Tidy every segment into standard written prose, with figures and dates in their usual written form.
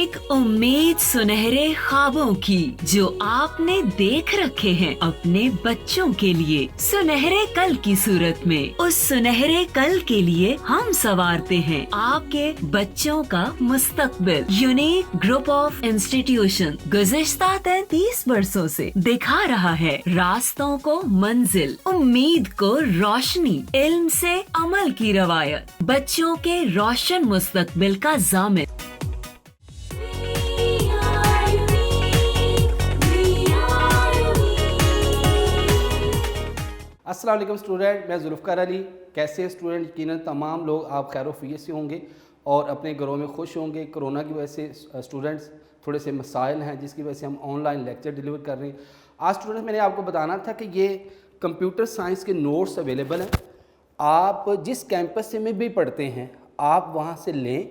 एक उम्मीद सुनहरे ख्वाबों की जो आपने देख रखे हैं अपने बच्चों के लिए, सुनहरे कल की सूरत में। उस सुनहरे कल के लिए हम संवारते हैं आपके बच्चों का मुस्तकबिल। यूनिक ग्रुप ऑफ इंस्टीट्यूशन गुज़िश्ता 33 वर्षों से दिखा रहा है रास्तों को मंजिल, उम्मीद को रोशनी, इल्म से अमल की रवायत, बच्चों के रोशन मुस्तकबिल का ज़ामिन। अस्सलाम वालेकुम स्टूडेंट, मैं जुल्फ़िकार अली। कैसे स्टूडेंट? यकीनन तमाम लोग आप खैर वफ़ियत से होंगे और अपने घरों में खुश होंगे। कोरोना की वजह से स्टूडेंट्स थोड़े से मसाइल हैं जिसकी वजह से हम ऑनलाइन लेक्चर डिलीवर कर रहे हैं। आज स्टूडेंट्स मैंने आपको बताना था कि ये कंप्यूटर साइंस के नोट्स अवेलेबल हैं। आप जिस कैंपस से में भी पढ़ते हैं आप वहाँ से लें,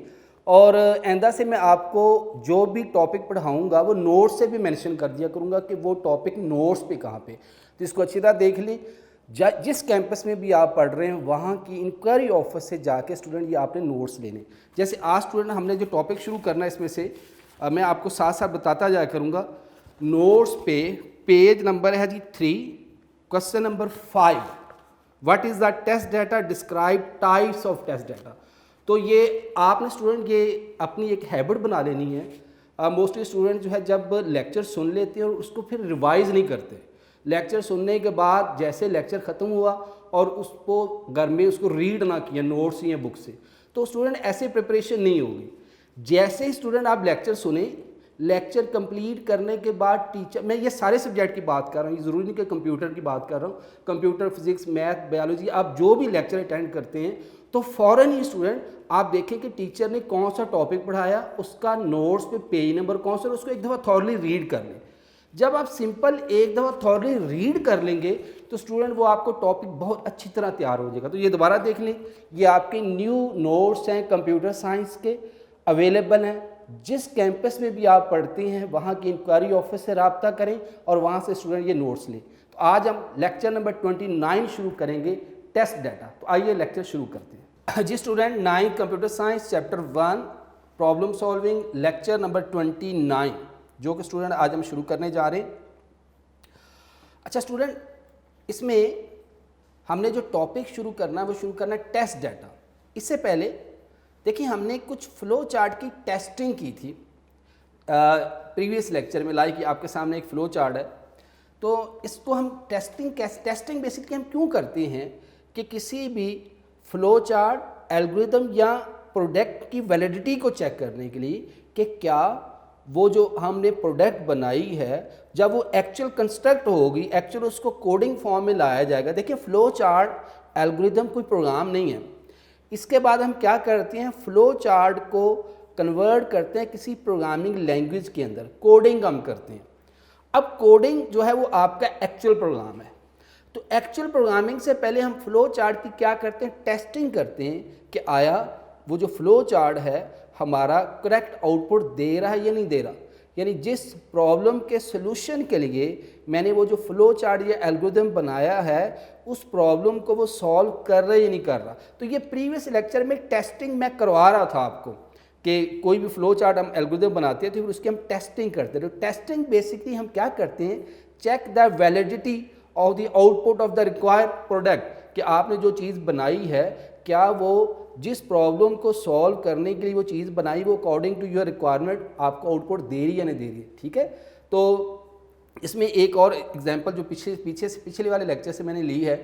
और आइंदा से मैं आपको जो भी टॉपिक पढ़ाऊँगा वो नोट्स से भी मेंशन कर दिया करूँगा कि वो टॉपिक नोट्स पे कहाँ पे, तो इसको अच्छी तरह देख लें। जिस कैंपस में भी आप पढ़ रहे हैं वहाँ की इंक्वायरी ऑफिस से जाके स्टूडेंट ये आपने नोट्स लेने। जैसे आज स्टूडेंट हमने जो टॉपिक शुरू करना है इसमें से मैं आपको साथ साथ बताता जाया करूँगा। नोट्स पे पेज नंबर है जी 3, question number 5, what is the test data, describe types of test data. तो ये आपने स्टूडेंट ये अपनी एक हैबिट बना लेनी है। मोस्टली स्टूडेंट जो है जब लेक्चर सुन लेते हैं और उसको फिर रिवाइज़ नहीं करते। लेक्चर सुनने के बाद जैसे लेक्चर ख़त्म हुआ और उसको घर में उसको रीड ना किया नोट्स या बुक से, तो स्टूडेंट ऐसे प्रिपरेशन नहीं होगी। जैसे ही स्टूडेंट आप लेक्चर सुने, लेक्चर कंप्लीट करने के बाद टीचर, मैं ये सारे सब्जेक्ट की बात कर रहा हूँ, ये ज़रूरी नहीं कि कंप्यूटर की बात कर रहा हूँ, कंप्यूटर, फिजिक्स, मैथ, बायोलॉजी, आप जो भी लेक्चर अटेंड करते हैं तो फ़ौरन ही स्टूडेंट आप देखें कि टीचर ने कौन सा टॉपिक पढ़ाया, उसका नोट्स पे पेज नंबर कौन सा, उसको एक दफ़ा थॉरली रीड कर लें। जब आप सिंपल एक दफ़ा थॉरली रीड कर लेंगे तो स्टूडेंट वो आपको टॉपिक बहुत अच्छी तरह तैयार हो जाएगा। तो ये दोबारा देख लें, ये आपके न्यू नोट्स हैं कंप्यूटर साइंस के, अवेलेबल हैं। जिस कैंपस में भी आप पढ़ते हैं वहाँ की इंक्वायरी ऑफिस से रब्ता करें और वहाँ से स्टूडेंट ये नोट्स लें। तो आज हम लेक्चर नंबर 29 शुरू करेंगे, टेस्ट डाटा। तो आइए लेक्चर शुरू करते हैं जी student. 9 computer science chapter 1 problem solving, lecture number 29 जो कि स्टूडेंट आज हम शुरू करने जा रहे हैं। अच्छा स्टूडेंट, इसमें हमने जो टॉपिक शुरू करना है वो शुरू करना है टेस्ट डाटा। इससे पहले देखिए हमने कुछ फ्लो चार्ट की टेस्टिंग की थी प्रीवियस लेक्चर में। लाइक आपके सामने एक फ्लो चार्ट है, तो इसको हम टेस्टिंग बेसिकली हम क्यों करते हैं कि किसी भी फ्लो चार्ट, एल्गोरिथम या प्रोडक्ट की वैलिडिटी को चेक करने के लिए कि क्या वो जो हमने प्रोडक्ट बनाई है जब वो एक्चुअल कंस्ट्रक्ट होगी, एक्चुअल उसको कोडिंग फॉर्म में लाया जाएगा। देखिए फ्लो चार्ट एल्गोरिथम कोई प्रोग्राम नहीं है। इसके बाद हम क्या करते हैं, फ्लो चार्ट को कन्वर्ट करते हैं किसी प्रोग्रामिंग लैंग्वेज के अंदर, कोडिंग हम करते हैं। अब कोडिंग जो है वो आपका एक्चुअल प्रोग्राम है। तो एक्चुअल प्रोग्रामिंग से पहले हम फ्लो चार्ट की क्या करते हैं, टेस्टिंग करते हैं कि आया वो जो फ्लो चार्ट है हमारा करेक्ट आउटपुट दे रहा है या नहीं दे रहा। यानी जिस प्रॉब्लम के सलूशन के लिए मैंने वो जो फ्लो चार्ट या एल्गोरिथम बनाया है उस प्रॉब्लम को वो सॉल्व कर रहा है या नहीं कर रहा। तो ये प्रीवियस लेक्चर में टेस्टिंग मैं करवा रहा था आपको कि कोई भी फ्लो चार्ट हम एल्गोरिथम बनाते थे फिर उसकी हम टेस्टिंग करते थे। तो टेस्टिंग बेसिकली हम क्या करते हैं, check the validity of the output of the required product, कि आपने जो चीज़ बनाई है क्या वो जिस प्रॉब्लम को सॉल्व करने के लिए वो चीज़ बनाई वो अकॉर्डिंग टू योर रिक्वायरमेंट आपको आउटपुट दे रही है या नहीं दे रही है। ठीक है, तो इसमें एक और एग्जांपल जो पिछले वाले लेक्चर से मैंने ली है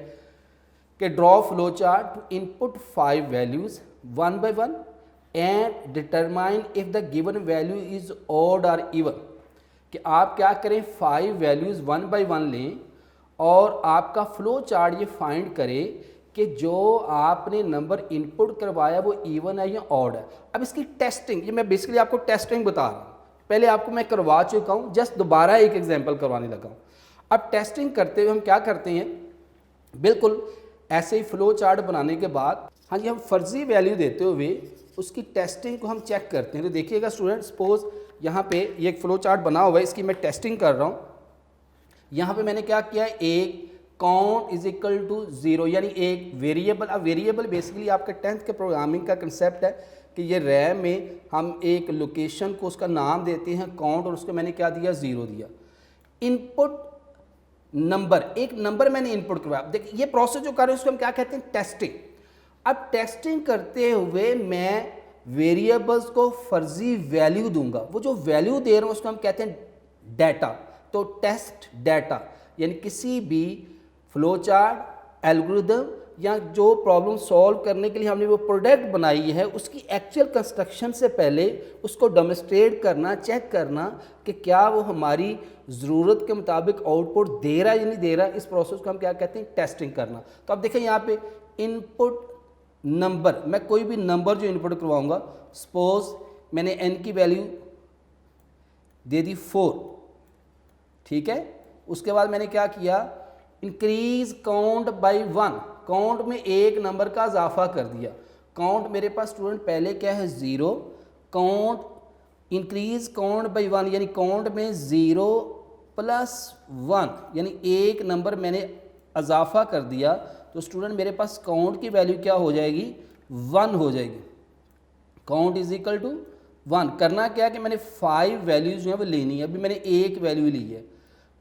कि draw flow chart to input 5 values 1 by 1 and determine if the given value is odd और इवन। कि आप क्या करें, 5 वैल्यूज़ 1 by 1 लें और आपका फ्लो चार्ट ये फाइंड करें कि जो आपने नंबर इनपुट करवाया वो इवन है या ऑड है। अब इसकी टेस्टिंग, ये मैं बेसिकली आपको टेस्टिंग बता रहा हूँ, पहले आपको मैं करवा चुका हूँ, जस्ट दोबारा एक एग्जांपल करवाने लगा हूँ। अब टेस्टिंग करते हुए हम क्या करते हैं, बिल्कुल ऐसे ही फ्लो चार्ट बनाने के बाद हाँ जी हम फर्जी वैल्यू देते हुए उसकी टेस्टिंग को हम चेक करते हैं। तो देखिएगा स्टूडेंट, सपोज यहाँ पे ये एक फ्लो चार्ट बना हुआ है, इसकी मैं टेस्टिंग कर रहा हूँ। यहाँ पे मैंने क्या किया, एक काउंट इज इक्वल टू 0, यानी एक वेरिएबल। अब वेरिएबल बेसिकली आपके 10th के प्रोग्रामिंग का कंसेप्ट है कि ये रैम में हम एक लोकेशन को उसका नाम देते हैं काउंट, और उसको मैंने क्या दिया, 0 दिया। इनपुट नंबर, एक नंबर मैंने इनपुट करवाया। देखिए ये प्रोसेस जो कर रहे हैं उसको हम क्या कहते हैं, टेस्टिंग। अब टेस्टिंग करते हुए मैं वेरिएबल्स को फर्जी वैल्यू दूंगा, वो जो वैल्यू दे रहा हूँ उसको हम कहते हैं डाटा। तो टेस्ट डाटा यानी किसी भी फ्लो चार्ट, एल्गोरिदम या जो प्रॉब्लम सॉल्व करने के लिए हमने वो प्रोडक्ट बनाई है उसकी एक्चुअल कंस्ट्रक्शन से पहले उसको डेमोन्स्ट्रेट करना, चेक करना कि क्या वो हमारी ज़रूरत के मुताबिक आउटपुट दे रहा है या नहीं दे रहा है। इस प्रोसेस को हम क्या कहते हैं, टेस्टिंग करना। तो अब देखें यहाँ पे इनपुट नंबर, मैं कोई भी नंबर जो इनपुट करवाऊंगा, सपोज मैंने n की वैल्यू दे दी 4, ठीक है। उसके बाद मैंने क्या किया, इंक्रीज काउंट बाय 1, काउंट में एक नंबर का इजाफा कर दिया। काउंट मेरे पास स्टूडेंट पहले क्या है, 0, काउंट इंक्रीज काउंट बाय 1 यानी काउंट में 0 + 1 यानी एक नंबर मैंने इजाफा कर दिया। तो स्टूडेंट मेरे पास काउंट की वैल्यू क्या हो जाएगी, 1 हो जाएगी। Count is equal to 1। करना क्या है कि मैंने 5 वैल्यूज जो है वो लेनी है, अभी मैंने एक वैल्यू ली है।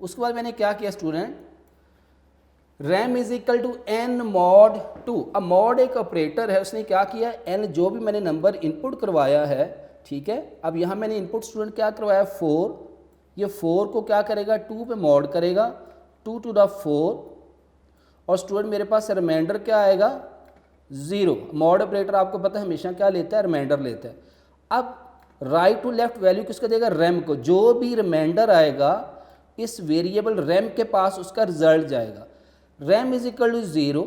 उसके बाद मैंने क्या किया student, rem is equal to n mod 2। अब मॉड एक ऑपरेटर है, उसने क्या किया, n जो भी मैंने नंबर इनपुट करवाया है, ठीक है। अब यहाँ मैंने इनपुट स्टूडेंट क्या करवाया, 4, ये 4 को क्या करेगा, 2 पे मॉड करेगा, 2 to the 4, और स्टूडेंट मेरे पास रिमाइंडर क्या आएगा, 0। मॉड ऑपरेटर आपको पता है हमेशा क्या लेता है, रिमाइंडर लेता है। अब राइट टू लेफ्ट वैल्यू किसको देगा, रैम को। जो भी रिमाइंडर आएगा इस वेरिएबल रैम के पास उसका रिजल्ट जाएगा। रैम इज इक्वल टू 0,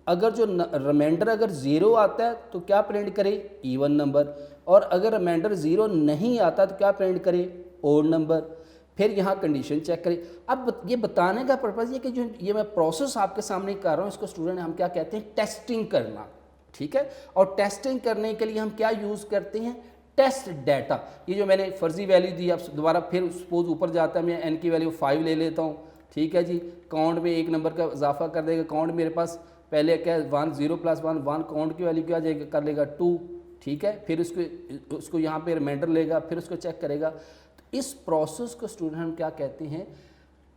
अगर जो रिमाइंडर अगर 0 आता है तो क्या प्रिंट करे, इवन नंबर, और अगर रिमाइंडर 0 नहीं आता तो क्या प्रिंट करे, ओड नंबर। फिर यहाँ कंडीशन चेक करें। अब ये बताने का पर्पज़ ये कि जो ये मैं प्रोसेस आपके सामने कर रहा हूँ इसको स्टूडेंट हम क्या कहते हैं, टेस्टिंग करना, ठीक है। और टेस्टिंग करने के लिए हम क्या यूज़ करते हैं, टेस्ट डाटा। ये जो मैंने फर्जी वैल्यू दी, अब दोबारा फिर सपोज ऊपर जाता है, मैं n की वैल्यू 5 ले लेता हूँ, ठीक है जी। काउंट में एक नंबर का इजाफा कर देगा, काउंट मेरे पास पहले क्या है 1, 0 + 1, 1 काउंट की वैल्यू क्या जाएगा, कर लेगा 2, ठीक है। फिर उसको यहाँ पे रिमाइंडर लेगा, फिर उसको चेक करेगा। तो इस प्रोसेस को स्टूडेंट हम क्या कहते हैं,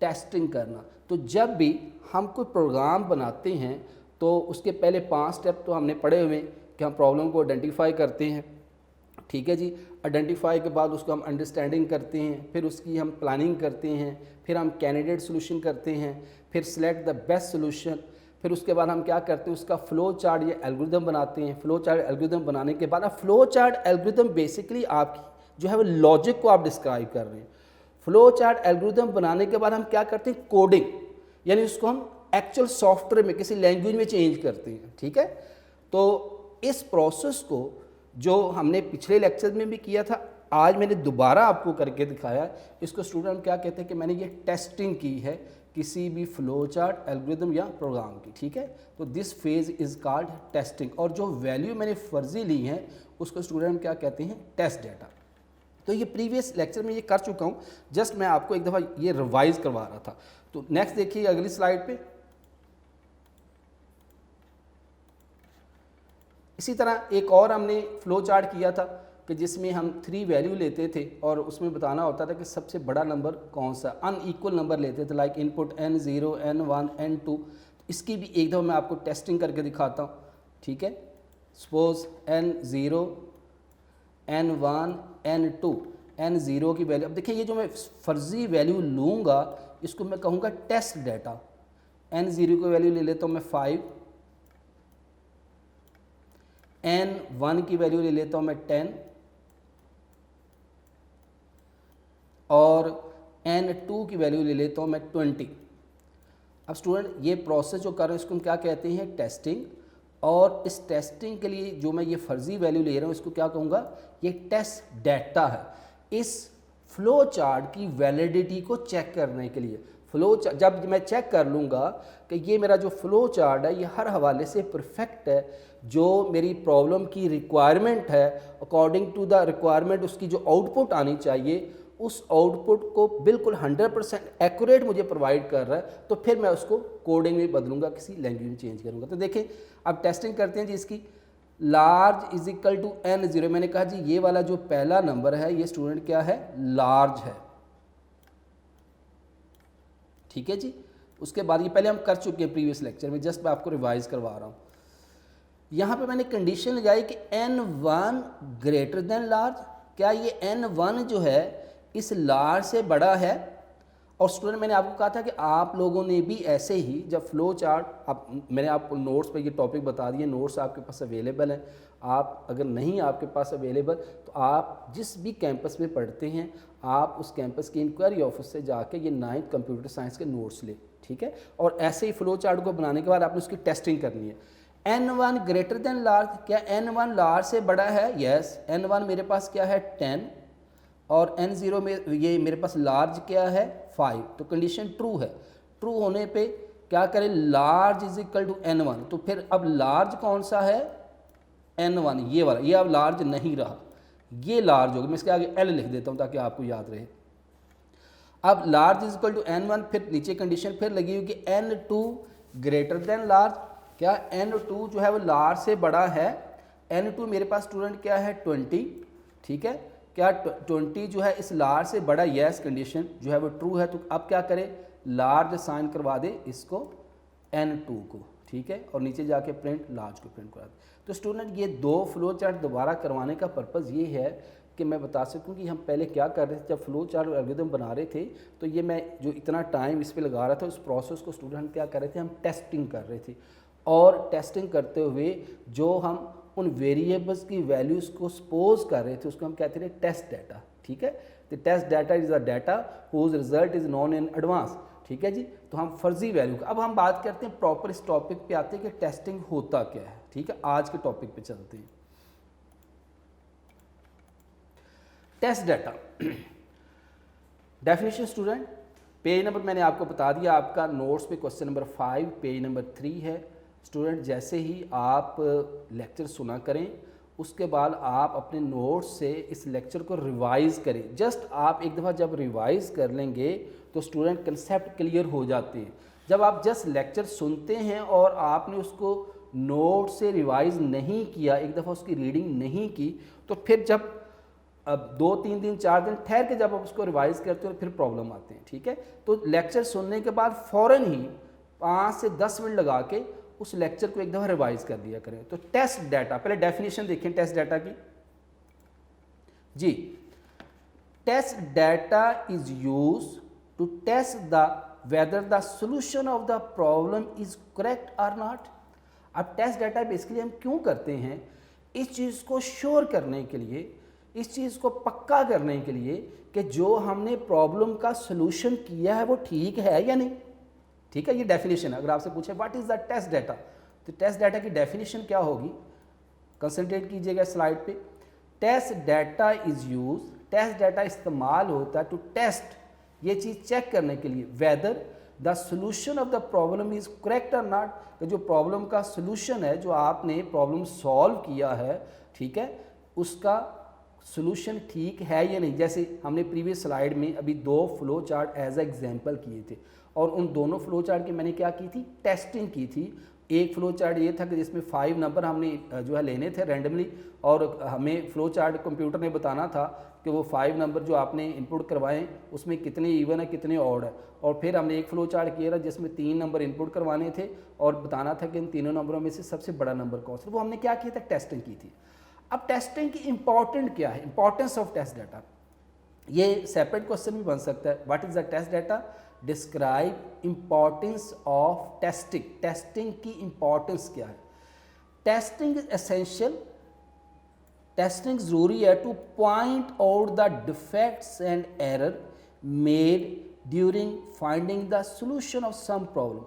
टेस्टिंग करना। तो जब भी हम कोई प्रोग्राम बनाते हैं तो उसके पहले 5 स्टेप तो हमने पढ़े हुए कि हम प्रॉब्लम को आइडेंटिफाई करते हैं, ठीक है जी। आइडेंटिफाई के बाद उसको हम अंडरस्टैंडिंग करते हैं, फिर उसकी हम प्लानिंग करते हैं, फिर हम कैंडिडेट सोल्यूशन करते हैं, फिर सिलेक्ट द बेस्ट सोल्यूशन, फिर उसके बाद हम क्या करते हैं, उसका फ्लो चार्ट या एल्गोरिदम बनाते हैं। फ्लो चार्ट एल्गोरिदम बनाने के बाद, अब फ्लो चार्ट एल्गोरिदम बेसिकली आपकी जो है वो लॉजिक को आप डिस्क्राइब कर रहे हैं। फ्लो चार्ट एल्गोरिदम बनाने के बाद हम क्या करते हैं, कोडिंग, यानी उसको हम एक्चुअल सॉफ्टवेयर में किसी लैंग्वेज में चेंज करते हैं, ठीक है। तो इस प्रोसेस को जो हमने पिछले लेक्चर में भी किया था, आज मैंने दोबारा आपको करके दिखाया। इसको स्टूडेंट क्या कहते हैं कि मैंने ये टेस्टिंग की है किसी भी फ्लो चार्ट एल्गोरिदम या प्रोग्राम की, ठीक है। तो this phase is called testing. और जो वैल्यू मैंने फर्जी ली है उसको स्टूडेंट क्या कहते हैं, टेस्ट डाटा। तो ये प्रीवियस लेक्चर में ये कर चुका हूँ, जस्ट मैं आपको एक दफ़ा ये रिवाइज करवा रहा था। तो नेक्स्ट देखिए अगली स्लाइड पे। इसी तरह एक और हमने फ्लो चार्ट किया था कि जिसमें हम 3 वैल्यू लेते थे और उसमें बताना होता था कि सबसे बड़ा नंबर कौन सा, अनइक्वल नंबर लेते थे, like input n0, n1, n2। इसकी भी एक दफ़ा मैं आपको टेस्टिंग करके दिखाता हूँ, ठीक है। Suppose n0, n1, n2, n0 की वैल्यू, अब देखिए ये जो मैं फर्जी वैल्यू लूँगा इसको मैं कहूँगा टेस्ट डाटा। n0 की वैल्यू ले लेता हूँ मैं 5, n1 की वैल्यू ले लेता हूँ मैं 10, और n2 की वैल्यू ले लेता हूँ मैं 20। अब स्टूडेंट ये प्रोसेस जो कर रहे हैं इसको हम क्या कहते हैं, टेस्टिंग। और इस टेस्टिंग के लिए जो मैं ये फर्जी वैल्यू ले रहा हूँ इसको क्या कहूँगा, ये टेस्ट डाटा है। इस फ्लो चार्ट की वैलिडिटी को चेक करने के लिए फ्लो चार्ट जब मैं चेक कर लूँगा कि ये मेरा जो फ्लो चार्ट है ये हर हवाले से परफेक्ट है, जो मेरी प्रॉब्लम की रिक्वायरमेंट है, अकॉर्डिंग टू द रिक्वायरमेंट उसकी जो आउटपुट आनी चाहिए उस आउटपुट को बिल्कुल 100% एक्यूरेट मुझे प्रोवाइड कर रहा है, तो फिर मैं उसको कोडिंग में बदलूंगा, किसी लैंग्वेज में चेंज करूंगा। तो देखें अब टेस्टिंग करते हैं जी इसकी। Large is equal to n0। मैंने कहा जी ये वाला जो पहला नंबर है ये स्टूडेंट क्या है, लार्ज है, ठीक है जी। उसके बाद ये पहले हम कर चुके हैं प्रीवियस लेक्चर में, जस्ट मैं आपको रिवाइज करवा रहा हूँ। यहाँ पे मैंने कंडीशन लगाई कि n1 ग्रेटर देन लार्ज, क्या ये n1 जो है इस लार्ज से बड़ा है। और स्टूडेंट मैंने आपको कहा था कि आप लोगों ने भी ऐसे ही जब फ्लो चार्ट, आप मैंने आपको नोट्स पे ये टॉपिक बता दिए, नोट्स आपके पास अवेलेबल हैं। आप अगर नहीं आपके पास अवेलेबल तो आप जिस भी कैंपस में पढ़ते हैं आप उस कैंपस की इंक्वायरी ऑफिस से जाके ये 9th कंप्यूटर साइंस के नोट्स लें, ठीक है। और ऐसे ही फ्लो चार्ट को बनाने के बाद आपने उसकी टेस्टिंग करनी है। n1 ग्रेटर देन लार्ज, क्या n1 लार्ज से बड़ा है, यस। n1 मेरे पास क्या है 10 और n0 में ये मेरे पास लार्ज क्या है 5, तो कंडीशन ट्रू है। ट्रू होने पे क्या करें, large is equal to n1, तो फिर अब लार्ज कौन सा है n1, ये वाला, ये अब लार्ज नहीं रहा, ये लार्ज होगा। मैं इसके आगे l लिख देता हूँ ताकि आपको याद रहे। अब large is equal to n1, फिर नीचे कंडीशन फिर लगी हुई कि n2 ग्रेटर देन लार्ज, क्या n2 जो है वो लार्ज से बड़ा है। n2 मेरे पास स्टूडेंट क्या है 20, ठीक है। क्या 20 जो है इस लार्ज से बड़ा, यस, कंडीशन जो है वो ट्रू है। तो अब क्या करें, लार्ज साइन करवा दे इसको n2 को, ठीक है, और नीचे जाके प्रिंट लार्ज को प्रिंट करा दे। तो स्टूडेंट ये दो फ्लो चार्ट दोबारा करवाने का पर्पज़ ये है कि मैं बता सकूं कि हम पहले क्या कर रहे थे। जब फ्लो चार्ट और एल्गोरिथम बना रहे थे तो ये मैं जो इतना टाइम इस पे लगा रहा था, उस प्रोसेस को स्टूडेंट क्या कर रहे थे, हम टेस्टिंग कर रहे थे। और टेस्टिंग करते हुए जो हम उन वेरिएबल्स की वैल्यूज़ को सपोज कर रहे थे उसको हम कहते थे टेस्ट डाटा, ठीक है। तो test data is a data whose result is known in advance, ठीक है जी। तो हम फर्जी वैल्यू का, अब हम बात करते हैं प्रॉपर इस टॉपिक पे आते हैं कि टेस्टिंग होता क्या है, ठीक है। आज के टॉपिक पे चलते हैं। Test data definition student, page number मैंने आपको बता दिया, आपका नोट्स पे क्वेश्चन नंबर 5 पेज नंबर 3 है। स्टूडेंट जैसे ही आप लेक्चर सुना करें उसके बाद आप अपने नोट्स से इस लेक्चर को रिवाइज़ करें। जस्ट आप एक दफ़ा जब रिवाइज़ कर लेंगे तो स्टूडेंट कंसेप्ट क्लियर हो जाते हैं। जब आप जस्ट लेक्चर सुनते हैं और आपने उसको नोट से रिवाइज़ नहीं किया, एक दफ़ा उसकी रीडिंग नहीं की, तो फिर जब अब 2-3 दिन 4 दिन ठहर के जब आप उसको रिवाइज़ करते हो फिर प्रॉब्लम आते हैं, ठीक है। तो लेक्चर सुनने के बाद फ़ौरन ही 5 से 10 मिनट लगा के उस लेक्चर को एक दफ़ा रिवाइज कर दिया करें। तो टेस्ट डाटा, पहले डेफिनेशन देखें टेस्ट डाटा की जी। Test data is use to test the whether the solution of the problem is correct और नॉट। अब टेस्ट डाटा बेसिकली हम क्यों करते हैं, इस चीज़ को श्योर करने के लिए, इस चीज़ को पक्का करने के लिए कि जो हमने प्रॉब्लम का सॉल्यूशन किया है वो ठीक है या नहीं, ठीक है। ये डेफिनेशन है। अगर आपसे पूछे what is the test data, तो टेस्ट डाटा की डेफिनेशन क्या होगी, कंसंट्रेट कीजिएगा स्लाइड पे। Test data is use, test data इस्तेमाल होता है टू टेस्ट, ये चीज़ चेक करने के लिए, weather the solution of the problem is correct और नॉट, कि जो प्रॉब्लम का सोल्यूशन है, जो आपने प्रॉब्लम सॉल्व किया है, ठीक है, उसका सोल्यूशन ठीक है या नहीं। जैसे हमने प्रीवियस स्लाइड में अभी 2 flow chart as a example किए थे और उन दोनों फ्लो चार्ट की मैंने क्या की थी, टेस्टिंग की थी। एक फ्लो चार्ट ये था कि जिसमें 5 नंबर हमने जो है लेने थे रैंडमली, और हमें फ्लो चार्ट कंप्यूटर ने बताना था कि वो 5 नंबर जो आपने इनपुट करवाएं उसमें कितने इवन है कितने ऑड है। और फिर हमने एक फ्लो चार्ट किया था जिसमें 3 नंबर इनपुट करवाने थे और बताना था कि इन तीनों नंबरों में से सबसे बड़ा नंबर कौन सा। वो हमने क्या किया था, टेस्टिंग की थी। अब टेस्टिंग की इंपॉर्टेंट क्या है, इंपॉर्टेंस ऑफ टेस्ट डाटा, ये सेपरेट क्वेश्चन भी बन सकता है। What is the test data, describe importance of testing, testing की इंपॉर्टेंस क्या है। टेस्टिंग इज एसेंशियल, टेस्टिंग ज़रूरी है to point out the defects and error made during finding the solution of some problem.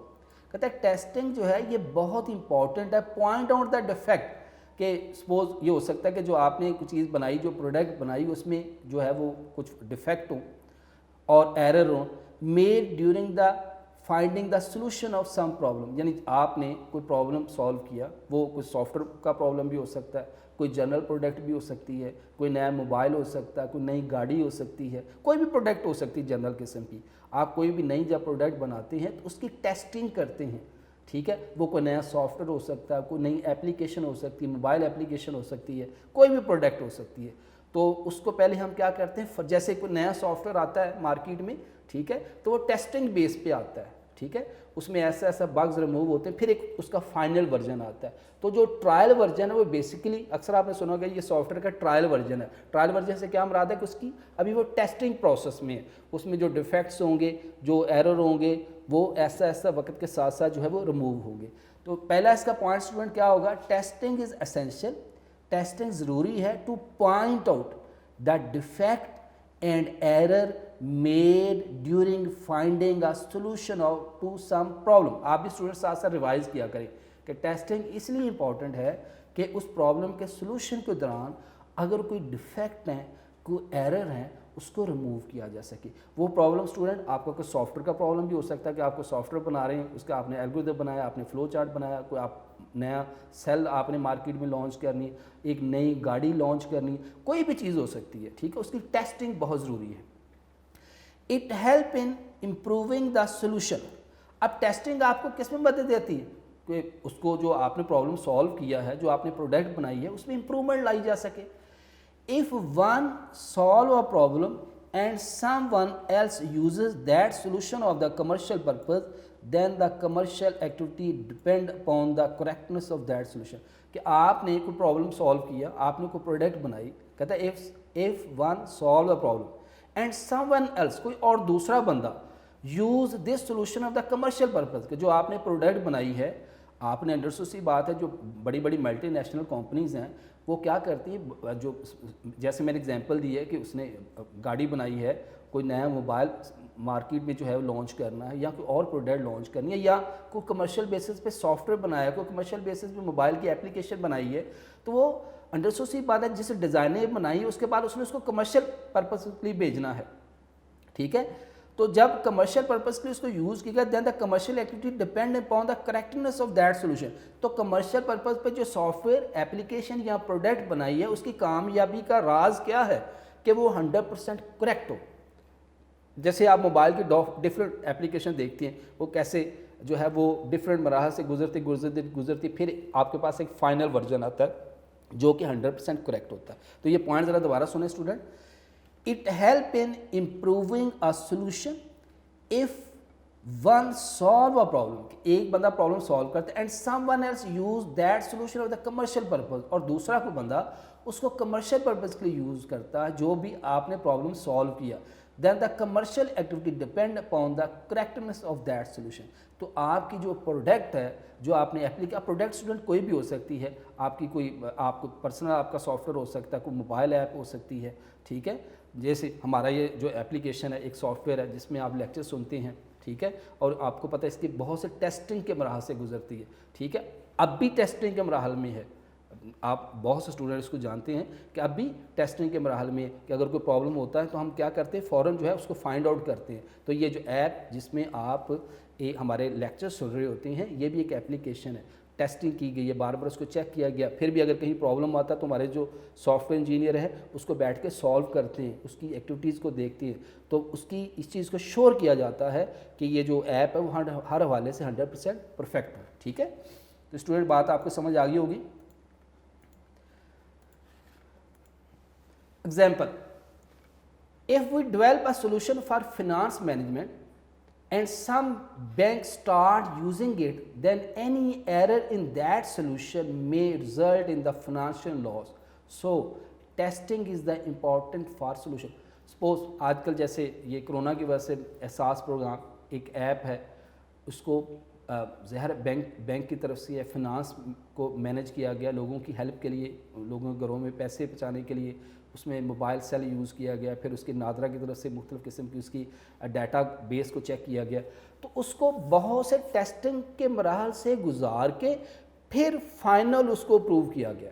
कहते हैं टेस्टिंग जो है ये बहुत इंपॉर्टेंट है, पॉइंट आउट द डिफेक्ट, कि सपोज ये हो सकता है कि जो आपने कुछ चीज़ बनाई, जो प्रोडक्ट बनाई उसमें जो है वो कुछ डिफेक्ट हो और एरर हो, made during the finding the solution of some problem, यानी आपने कोई प्रॉब्लम सॉल्व किया, वो कोई सॉफ्टवेयर का प्रॉब्लम भी हो सकता है, कोई जनरल प्रोडक्ट भी हो सकती है, कोई नया मोबाइल हो सकता है, कोई नई गाड़ी हो सकती है, कोई भी प्रोडक्ट हो सकती है जनरल किस्म की। आप कोई भी नई जब प्रोडक्ट बनाते हैं तो उसकी टेस्टिंग करते हैं, ठीक है। वो कोई नया सॉफ्टवेयर हो सकता है, कोई नई एप्लीकेशन हो सकती है, मोबाइल एप्लीकेशन हो सकती है, कोई भी प्रोडक्ट हो सकती है। तो उसको पहले हम क्या करते हैं, जैसे कोई नया सॉफ्टवेयर आता है मार्केट में, ठीक है, तो वो टेस्टिंग बेस पे आता है, ठीक है, उसमें ऐसा ऐसा बग्स रिमूव होते हैं, फिर एक उसका फाइनल वर्जन आता है। तो जो ट्रायल वर्जन है वो बेसिकली अक्सर आपने सुना होगा ये सॉफ्टवेयर का ट्रायल वर्जन है। ट्रायल वर्जन से क्या मुराद है कि उसकी अभी वो टेस्टिंग प्रोसेस में है, उसमें जो डिफेक्ट्स होंगे, जो एरर होंगे, वो ऐसा ऐसा वक्त के साथ साथ जो है वो रिमूव होंगे। तो पहला इसका पॉइंट स्टूडेंट क्या होगा, टेस्टिंग इज़ एसेंशियल, टेस्टिंग ज़रूरी है to point out the defect and error made during finding a solution to some problem। आप भी स्टूडेंट साथ साथ रिवाइज किया करें कि टेस्टिंग इसलिए इम्पॉर्टेंट है कि उस प्रॉब्लम के सोल्यूशन के दौरान अगर कोई डिफेक्ट है, कोई एरर है, उसको रिमूव किया जा सके। वो प्रॉब्लम स्टूडेंट आपका कोई सॉफ्टवेयर का प्रॉब्लम भी हो सकता है कि आपको सॉफ्टवेयर बना रहे हैं, उसका आपने एल्गोरिथम बनाया, आपने फ्लो चार्ट बनाया, कोई आप नया सेल आपने मार्केट में लॉन्च करनी, एक नई गाड़ी लॉन्च करनी, कोई भी चीज़ हो सकती है, ठीक है, उसकी टेस्टिंग बहुत ज़रूरी है। It help in improving the solution. अब टेस्टिंग आपको किस में मदद देती है कि उसको जो आपने प्रॉब्लम सॉल्व किया है, जो आपने प्रोडक्ट बनाई है, उसमें इम्प्रूवमेंट लाई जा सके। If one solve a problem and someone else uses that solution of the commercial purpose, then the commercial activity depend upon the correctness of that solution। कि आपने कोई प्रॉब्लम सॉल्व किया, आपने कोई प्रोडक्ट बनाई, कहता है if one solve a problem and someone else, कोई और दूसरा बंदा use this solution of the commercial purpose, कि जो आपने प्रोडक्ट बनाई है, आपने अंडरस्टूड सी बात है, जो बड़ी बड़ी मल्टीनेशनल कंपनीज़ हैं वो क्या करती है, जो जैसे मैंने एग्जांपल दी है कि उसने गाड़ी बनाई है, कोई नया मोबाइल मार्केट में जो है वो लॉन्च करना है, या कोई और प्रोडक्ट लॉन्च करनी है, या कोई कमर्शियल बेसिस पे सॉफ्टवेयर बनाया, कोई कमर्शियल बेसिस पे मोबाइल की एप्लीकेशन बनाई है, तो वो अंडरस्टूड सी बात है, जिस डिज़ाइनर ने बनाई है उसके बाद उसने उसको कमर्शियल पर्पज के लिए भेजना है, ठीक है। तो जब कमर्शियल पर्पस के लिए उसको यूज़ किया, then the commercial activity depend upon the correctness of that solution. तो कमर्शियल पर्पस पे जो सॉफ्टवेयर एप्लीकेशन या प्रोडक्ट बनाई है, उसकी कामयाबी का राज क्या है कि वो 100% करेक्ट हो। जैसे आप मोबाइल की डिफरेंट एप्लीकेशन देखते हैं, वो कैसे जो है वो डिफरेंट मराहल से गुजरती फिर आपके पास एक फाइनल वर्जन आता है जो कि 100% करेक्ट होता है। तो ये पॉइंट ज़रा दोबारा सुने student. It help in improving a solution if one solve a problem। एक बंदा प्रॉब्लम सॉल्व करता है and someone else use that solution of the commercial purpose, और दूसरा कोई बंदा उसको कमर्शियल पर्पज के लिए यूज़ करता है जो भी आपने प्रॉब्लम सॉल्व किया। Then the commercial activity depend upon the correctness of that solution. तो आपकी जो प्रोडक्ट है, जो आपने प्रोडक्ट स्टूडेंट कोई भी हो सकती है, आपकी कोई आपको पर्सनल आपका सॉफ्टवेयर हो सकता है, कोई मोबाइल ऐप हो सकती है, ठीक है। जैसे हमारा ये जो एप्लीकेशन है, एक सॉफ्टवेयर है जिसमें आप लेक्चर सुनते हैं, ठीक है, और आपको पता है इसकी बहुत से टेस्टिंग के मराहल से गुजरती है, ठीक है, अब भी टेस्टिंग के मराहल में है। आप बहुत से स्टूडेंट इसको जानते हैं कि अब भी टेस्टिंग के मराहल में कि अगर कोई प्रॉब्लम होता है तो हम क्या करते हैं, फ़ौरन जो है उसको फाइंड आउट करते हैं। तो ये जो ऐप जिसमें आप हमारे लेक्चर सुन रहे होते हैं, ये भी एक एप्लीकेशन है, टेस्टिंग की गई है, बार बार उसको चेक किया गया, फिर भी अगर कहीं प्रॉब्लम आता है तो हमारे जो सॉफ्टवेयर इंजीनियर है उसको बैठ के सॉल्व करते हैं, उसकी एक्टिविटीज़ को देखते हैं, तो उसकी इस चीज़ को श्योर किया जाता है कि ये जो ऐप है वो हर हवाले से 100% परफेक्ट है, ठीक है। तो स्टूडेंट बात आपको समझ आ गई होगी। Example, if we develop a solution for finance management and some banks start using it, then any error in that solution may result in the financial loss। So testing is the important for solution। Suppose आजकल जैसे ये corona की वजह से एहसास programme एक app है, उसको ज़हर बैंक की तरफ से फिनांस को मैनेज किया गया, लोगों की हेल्प के लिए, लोगों के घरों में पैसे पहुँचाने के लिए उसमें मोबाइल सेल यूज़ किया गया, फिर उसकी नादरा की तरफ से मुख्तलिफ़ किस्म की उसकी डाटा बेस को चेक किया गया, तो उसको बहुत से टेस्टिंग के मराहल से गुजार के फिर फाइनल उसको अप्रूव किया गया।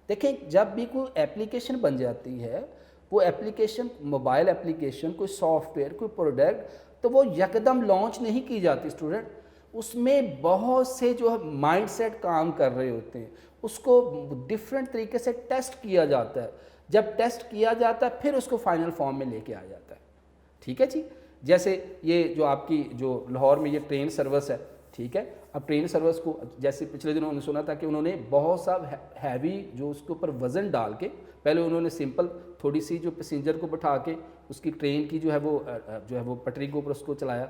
देखें, जब भी कोई एप्लीकेशन बन जाती है, वो एप्लीकेशन मोबाइल एप्लीकेशन, कोई सॉफ्टवेयर, कोई प्रोडक्ट, तो वो यकदम लॉन्च नहीं की जाती स्टूडेंट, उसमें बहुत से जो माइंडसेट काम कर रहे होते हैं, उसको डिफरेंट तरीके से टेस्ट किया जाता है। जब टेस्ट किया जाता है फिर उसको फाइनल फॉर्म में लेके आ जाता है, ठीक है जी। जैसे ये जो आपकी जो लाहौर में ये ट्रेन सर्विस है, ठीक है। अब ट्रेन सर्विस को, जैसे पिछले दिनों उन्होंने सुना था कि उन्होंने बहुत सा हैवी जो उसके ऊपर वज़न डाल के, पहले उन्होंने सिंपल थोड़ी सी जो पैसेंजर को बैठा के उसकी ट्रेन की जो है वो पटरी के ऊपर उसको चलाया,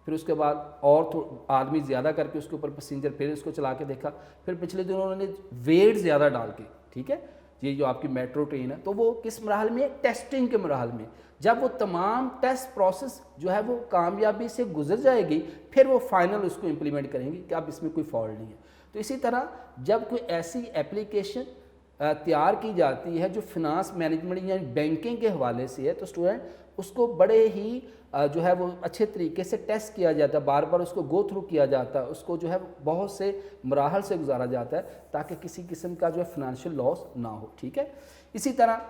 फिर उसके बाद और आदमी ज़्यादा करके उसके ऊपर पैसेंजर, फिर उसको चला के देखा, फिर पिछले दिनों उन्होंने वेट ज़्यादा डाल के, ठीक है, ये जो आपकी मेट्रो ट्रेन है, तो वो किस मरहल में, टेस्टिंग के मरहल में, जब वो तमाम टेस्ट प्रोसेस जो है वो कामयाबी से गुजर जाएगी, फिर वो फाइनल उसको इम्प्लीमेंट करेंगे कि अब इसमें कोई फॉल्ट नहीं है। तो इसी तरह जब कोई ऐसी एप्लीकेशन तैयार की जाती है जो फिनांस मैनेजमेंट या बैंकिंग के हवाले से है, तो स्टूडेंट उसको बड़े ही जो है वो अच्छे तरीके से टेस्ट किया जाता है, बार बार उसको गो थ्रू किया जाता है, उसको जो है बहुत से मराहल से गुजारा जाता है ताकि किसी किस्म का जो है फिनंशियल लॉस ना हो, ठीक है। इसी तरह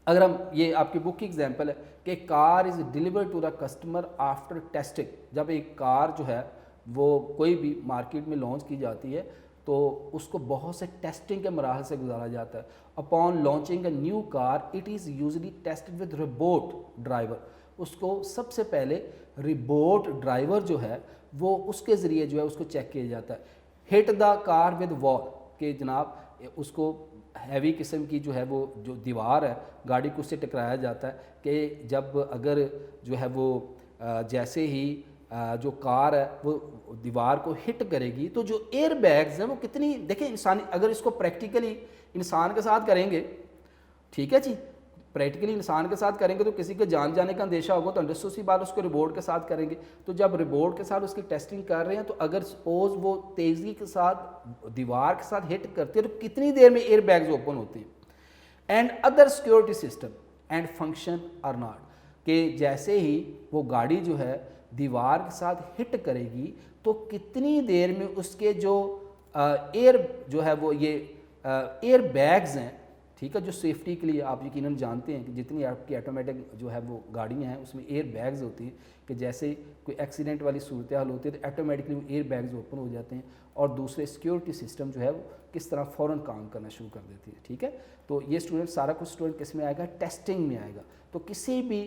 अगर हम, ये आपकी बुक की एग्जांपल है कि car is delivered to the customer after testing, जब एक कार जो है वो कोई भी मार्केट में लॉन्च की जाती है तो उसको बहुत से टेस्टिंग के मराहल से गुजारा जाता है। Upon launching a new car it is usually tested with robot driver, उसको सबसे पहले रोबोट ड्राइवर जो है वो उसके ज़रिए जो है उसको चेक किया जाता है। Hit the car with wall, कि जनाब उसको हैवी किस्म की जो है वो जो दीवार है गाड़ी को उससे टकराया जाता है कि जब अगर जो है वो जैसे ही जो कार है वो दीवार को हिट करेगी तो जो एयर बैग्स हैं वो कितनी, देखें इंसानी, अगर इसको प्रैक्टिकली इंसान के साथ करेंगे, ठीक है जी, प्रैक्टिकली इंसान के साथ करेंगे तो किसी के जान जाने का अंदेशा होगा, तो अंडरस्टूड सी बात उसको रिबोर्ट के साथ करेंगे। तो जब रिबोर्ट के साथ उसकी टेस्टिंग कर रहे हैं तो अगर सपोज वो तेज़ी के साथ दीवार के साथ हिट करते हैं तो कितनी देर में एयर बैग्स ओपन होते हैं। And other security system and function are not, कि जैसे ही वो गाड़ी जो है दीवार के साथ हिट करेगी तो कितनी देर में उसके जो एयर जो है वो ये एयर बैग्स हैं, ठीक है, जो सेफ्टी के लिए आप यकीनन जानते हैं कि जितनी आपकी ऑटोमेटिक जो है वो गाड़ियाँ हैं उसमें एयर बैग्स होती हैं कि जैसे कोई एक्सीडेंट वाली सूरत हाल होती है तो ऑटोमेटिकली वो एयर बैग्स ओपन हो जाते हैं और दूसरे सिक्योरिटी सिस्टम जो है वो किस तरह फ़ौरन काम करना शुरू कर देती है, ठीक है। तो ये स्टूडेंट सारा कुछ स्टूडेंट किस में आएगा, टेस्टिंग में आएगा। तो किसी भी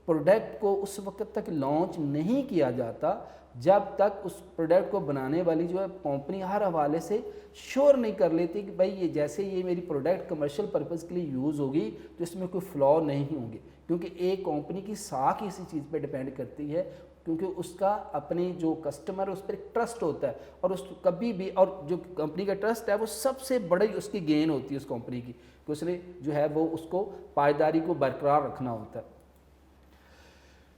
प्रोडक्ट को उस वक्त तक लॉन्च नहीं किया जाता जब तक उस प्रोडक्ट को बनाने वाली जो है कंपनी हर हवाले से श्योर नहीं कर लेती कि भाई ये जैसे ये मेरी प्रोडक्ट कमर्शियल पर्पज़ के लिए यूज़ होगी तो इसमें कोई फ्लॉ नहीं होंगे, क्योंकि एक कंपनी की साख इसी चीज़ पे डिपेंड करती है, क्योंकि उसका अपने जो कस्टमर है उस पर ट्रस्ट होता है और उस कभी भी, और जो कंपनी का ट्रस्ट है वो सबसे बड़ी उसकी गेन होती है उस कंपनी की, कि उसने जो है वो उसको पायदारी को बरकरार रखना होता है।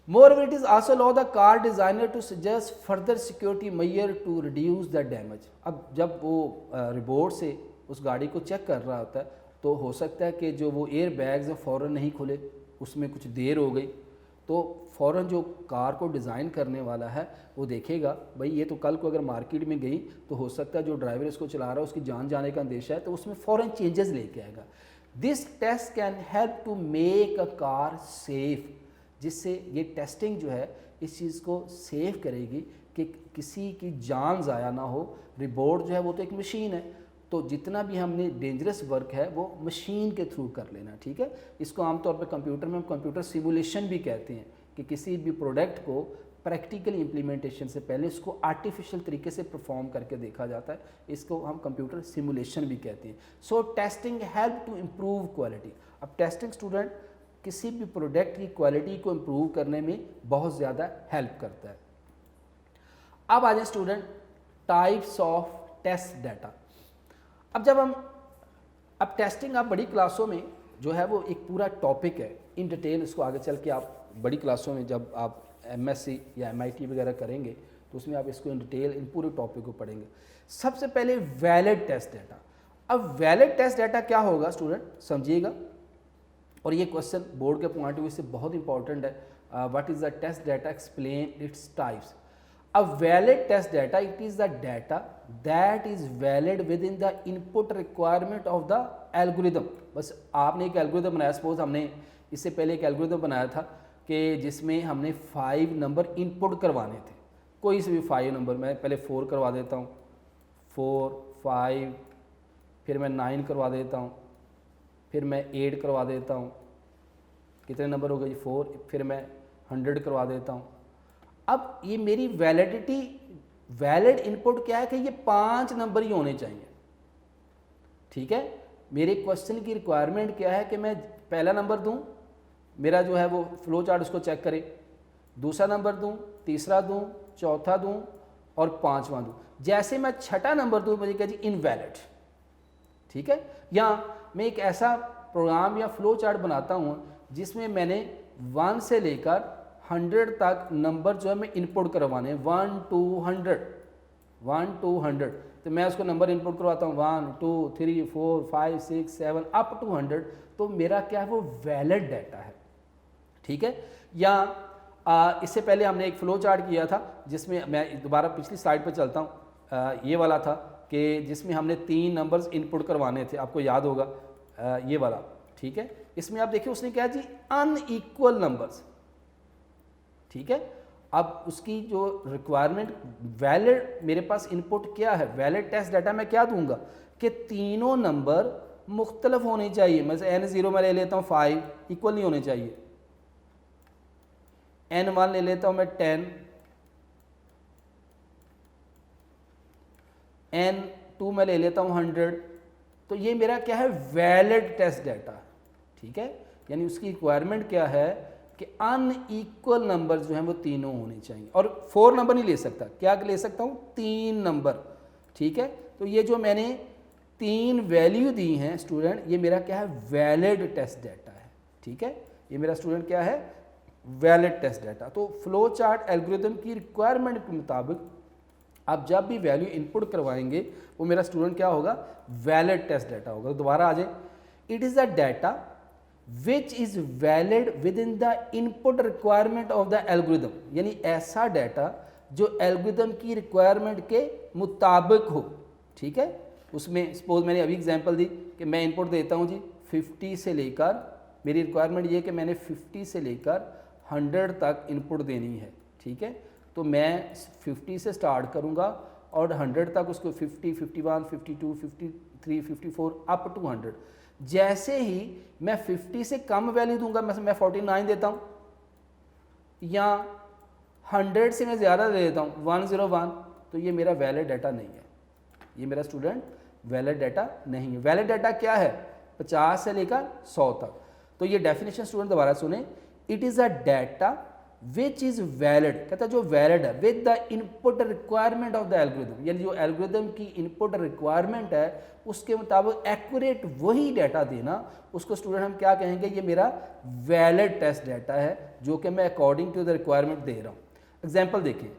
Moreover, it is also allow the car designer to suggest further security measure to reduce the damage. अब जब वो रिपोर्ट से उस गाड़ी को चेक कर रहा होता है तो हो सकता है कि जो वो एयर बैग्स हैं फ़ौरन नहीं खुले, उसमें कुछ देर हो गई, तो फ़ौरन जो कार को डिज़ाइन करने वाला है वो देखेगा भाई ये तो कल को अगर मार्केट में गई तो हो सकता है जो ड्राइवर इसको चला रहा है उसकी जान जाने का अंदेशा है, तो उसमें फ़ौरन चेंजेस लेके आएगा। This test can help to make a car safe, जिससे ये टेस्टिंग जो है इस चीज़ को सेव करेगी कि किसी की जान ज़ाया ना हो। रिबोर्ट जो है वो तो एक मशीन है, तो जितना भी हमने डेंजरस वर्क है वो मशीन के थ्रू कर लेना, ठीक है। इसको आमतौर पर कंप्यूटर में हम कंप्यूटर सिमुलेशन भी कहते हैं कि किसी भी प्रोडक्ट को प्रैक्टिकल इम्प्लीमेंटेशन से पहले इसको आर्टिफिशियल तरीके से परफॉर्म करके देखा जाता है, इसको हम कंप्यूटर सिमुलेशन भी कहते हैं। So testing help to improve quality. अब टेस्टिंग स्टूडेंट किसी भी प्रोडक्ट की क्वालिटी को इम्प्रूव करने में बहुत ज़्यादा हेल्प करता है। अब आ जाए student types of test data. अब टेस्टिंग आप बड़ी क्लासों में जो है वो एक पूरा टॉपिक है, इन डिटेल इसको आगे चल के आप बड़ी क्लासों में जब आप MSc या MIT वगैरह करेंगे तो उसमें आप इसको इन डिटेल इन पूरे टॉपिक को पढ़ेंगे। सबसे पहले वैलिड टेस्ट डाटा। अब वैलिड टेस्ट डाटा क्या होगा स्टूडेंट समझिएगा, और ये क्वेश्चन बोर्ड के पॉइंट ऑफ व्यू से बहुत इंपॉर्टेंट है। What is the test data, explain its types. A valid test data it is the data that is valid with in the input requirement of the algorithm. बस आपने एक algorithm बनाया, suppose हमने इससे पहले एक एल्गोरिदम बनाया था कि जिसमें हमने 5 नंबर इनपुट करवाने थे, कोई से भी 5 नंबर, मैं पहले 4 करवा देता हूँ, 4, 5, फिर मैं 9 करवा देता हूँ, फिर मैं 8 करवा देता हूँ, कितने नंबर हो गए 4, फिर मैं 100 करवा देता हूँ। अब ये मेरी वैलिडिटी वैलिड इनपुट क्या है कि ये 5 नंबर ही होने चाहिए, ठीक है। मेरे क्वेश्चन की रिक्वायरमेंट क्या है कि मैं पहला नंबर दूं, मेरा जो है वो फ्लो चार्ट उसको चेक करे, दूसरा नंबर दूं, तीसरा दूं, चौथा दूं और पांचवां दूं। जैसे मैं छठा नंबर दूं मुझे कह जी इनवैलिड, ठीक है। या मैं एक ऐसा प्रोग्राम या फ्लो चार्ट बनाता हूं जिसमें मैंने 1 से लेकर 100 तक नंबर जो है मैं इनपुट करवाने, 1 to 100, तो मैं उसको नंबर इनपुट करवाता हूँ 1 2 3 4 5 6 7 अप टू 100, तो मेरा क्या है वो वैलिड डाटा है, ठीक है। या इससे पहले हमने एक फ्लो चार्ट किया था जिसमें मैं दोबारा पिछली स्लाइड पर चलता हूँ, ये वाला था कि जिसमें हमने 3 नंबर्स इनपुट करवाने थे, आपको याद होगा ये वाला, ठीक है। इसमें आप देखिए उसने क्या जी अनइक्वल नंबर्स, ठीक है। अब उसकी जो रिक्वायरमेंट वैलिड मेरे पास इनपुट क्या है, वैलिड टेस्ट डाटा मैं क्या दूंगा कि तीनों नंबर मुख्तलिफ होने चाहिए। मैं n0 में ले लेता हूँ 5, इक्वल नहीं होने चाहिए। n1 ले लेता हूँ मैं 10, n2 में ले लेता हूँ 100, तो ये मेरा क्या है वैलिड टेस्ट डाटा, ठीक है। यानी उसकी रिक्वायरमेंट क्या है कि अनइक्वल नंबर जो हैं वो तीनों होने चाहिए, और 4 नंबर नहीं ले सकता, क्या ले सकता हूँ 3 नंबर, ठीक है। तो ये जो मैंने 3 वैल्यू दी हैं स्टूडेंट, ये मेरा क्या है वैलिड टेस्ट डाटा है, ठीक है। ये मेरा स्टूडेंट क्या है वैलिड टेस्ट डाटा। तो फ्लो चार्ट एल्गोरिथम की रिक्वायरमेंट के मुताबिक आप जब भी वैल्यू इनपुट करवाएंगे वो मेरा स्टूडेंट क्या होगा वैलिड टेस्ट डाटा होगा। तो दोबारा आ जाए, it is the data which is valid with in the input requirement of the algorithm, यानी ऐसा डाटा जो एल्गोरिथम की रिक्वायरमेंट के मुताबिक हो, ठीक है। उसमें सपोज मैंने अभी एग्जांपल दी कि मैं इनपुट देता हूँ जी 50 से लेकर, मेरी रिक्वायरमेंट ये है कि मैंने 50 से लेकर 100 तक इनपुट देनी है, ठीक है। तो मैं 50 से स्टार्ट करूँगा और 100 तक उसको 50, 51, 52, 53, 54 अप टू 100। जैसे ही मैं 50 से कम वैल्यू दूंगा, मैं 49 देता हूँ, या 100 से मैं ज़्यादा दे देता हूँ 101, तो ये मेरा वैलिड डाटा नहीं है, ये मेरा स्टूडेंट वैलिड डाटा नहीं है। वैलिड डाटा क्या है 50 से लेकर 100 तक। तो ये डेफिनेशन स्टूडेंट दोबारा सुने, it is a data which is valid, कहता है जो वैलिड है with the input requirement of the algorithm, यानी जो एल्गोरिथम की इनपुट रिक्वायरमेंट है उसके मुताबिक एक्यूरेट वही डाटा देना, उसको स्टूडेंट हम क्या कहेंगे ये मेरा वैलिड टेस्ट डाटा है जो कि मैं अकॉर्डिंग टू द रिक्वायरमेंट दे रहा हूँ। एग्जाम्पल देखिए,